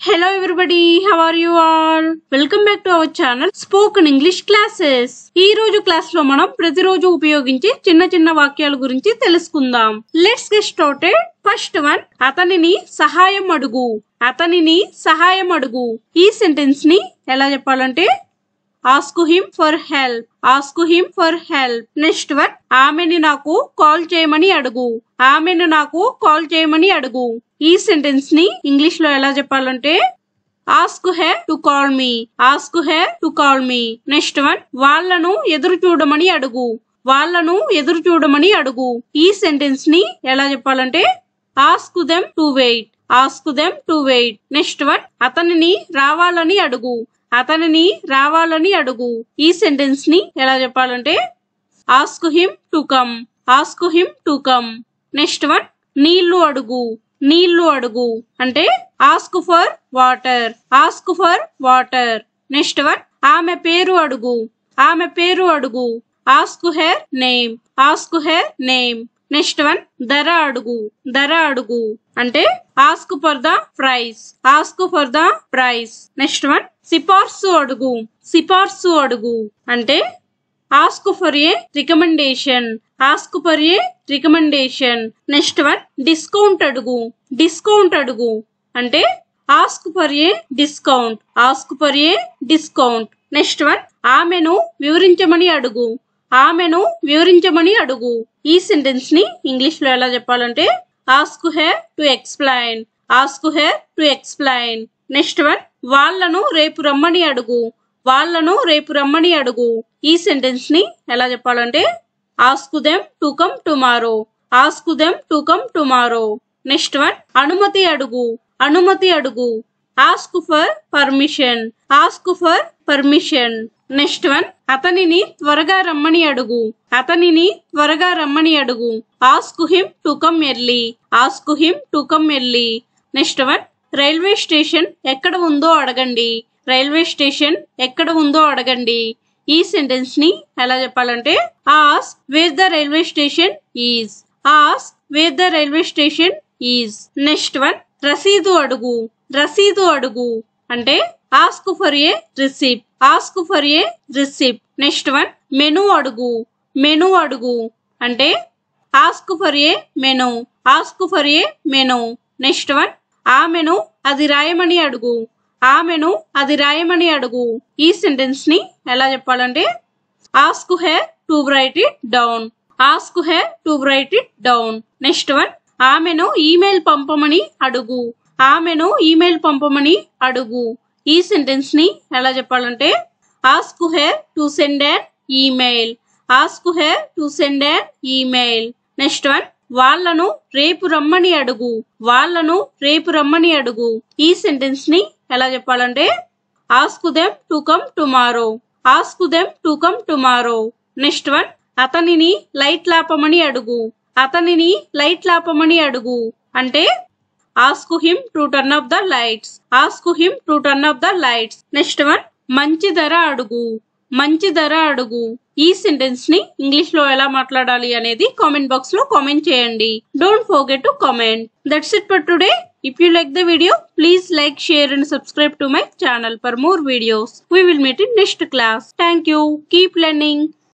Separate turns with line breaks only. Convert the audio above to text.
Hello everybody, how are you all? Welcome back to our channel Spoken English Classes. ఈ రోజు class లో మనం ప్రతిరోజు ఉపయోగించే చిన్న చిన్న వాక్యాల గురించి తెలుసుకుందాం. Let's get started. First one, అతనిని సహాయం అడుగు. అతనిని సహాయం అడుగు. ఈ సెంటెన్స్ ని ఎలా చెప్పాలంటే ask him for help. Ask him for help. Next one, ఆమెని నాకు కాల్ చేయమని అడుగు. ఆమెను నాకు కాల్ చేయమని అడుగు. ఈ సెంటెన్స్ ని ఇంగ్లీష్ లో ఎలా చెప్పాలంటే ask her to call me. Ask her to call me. Next one, వాళ్ళను ఎదురు చూడమని అడుగు. వాళ్ళను ఎదురు చూడమని అడుగు. ఈ సెంటెన్స్ ని ఎలా చెప్పాలంటే ask them to wait. Ask them to wait. Next one, అతనిని రావాలని అడుగు. అతనిని రావాలని అడుగు. ఈ సెంటెన్స్ ని ఎలా చెప్పాలంటే ask him to come. Ask him to come. Next one, నీళ్లు అడుగు. నీళ్లు అడుగు అంటే ask for water. Ask for water. Next one, ఆమె పేరు అడుగు. ఆమె పేరు అడుగు. Ask her name. Ask her name. Next one, ధర అడుగు. ధర అడుగు అంటే ask for the price. Ask for the price. Next one, సిఫార్సు అడుగు. సిఫార్సు అడుగు అంటే ask for a recommendation. Ask for a recommendation. Next one, discount అడుగు. డిస్కౌంట్ అడుగు అంటే ask for a discount. Ask for a discount. Next one, ఆమెను వివరించమని అడుగు. ఆమెను వివరించమని అడుగు. ఈ సెంటెన్స్ ని ఇంగ్లీష్ లో ఎలా చెప్పాలంటే ask her to explain. Ask her to explain. Next one, వాళ్ళను రేపు రమ్మని అడుగు. వాళ్ళను రేపు రమ్మని అడుగు. ఈ సెంటెన్స్ ని ఎలా చెప్పాలంటే ask them to come tomorrow. Ask them to come tomorrow. Next one, అనుమతి అడుగు. అనుమతి అడుగు. Ask for permission. Ask for permission. Next one, అతనిని త్వరగా రమ్మని అడుగు. అతనిని త్వరగా రమ్మని అడుగు. Ask him to come early. Ask him to come early. Next one, railway station ఎక్కడ ఉందో అడగండి. రైల్వే స్టేషన్ ఎక్కడ ఉందో అడగండి. ఈ సెంటెన్స్ ని ఎలా చెప్పాలంటే ask wear the railway station is. Ask wear the railway station is. Next one, రసీదు అడుగు. రసీదు అడుగు అంటే ask for a receipt. Ask for a receipt. Next one, menu అడుగు. మెనూ అడుగు అంటే ask for a menu. Ask for a menu. Next one, ఆమెను అది రాయమని అడుగు. ఆమెను అది రాయమని అడుగు. ఈ సెంటెన్స్ ని ఎలా చెప్పాలంటే ask her to right it down. Ask her to right it down. Next one, ఆమెను ఈమెయిల్ పంపమని అడుగు. ఆమెను ఈమెయిల్ పంపమని అడుగు. ఈ సెంటెన్స్ ని ఎలా చెప్పాలంటే ask her to send an email. Ask her to send an email. Next one, వాళ్ళను రేపు రమ్మని అడుగు. వాళ్ళను రేపు రమ్మని అడుగు. ఈ సెంటెన్స్ ని ఎలా చెప్పాలంటే ask them to come tomorrow. Ask them to come tomorrow. Next one, అతనిని లైట్ లాపమని అడుగు. అతనిని లైట్ లాపమని అడుగు అంటే ask him to turn off the lights. Ask him to turn off the lights. Next one, మంచి ధర అడుగు. మంచి ధర అడుగు. ఈ సెంటెన్స్ ని ఇంగ్లీష్ లో ఎలా మాట్లాడాలి అనేది కామెంట్ బాక్స్ లో కామెంట్ చేయండి. Don't forget to comment. That's it for today. If you like the video, please like, share and subscribe to my channel for more videos. We will meet in next class. Thank you. Keep learning.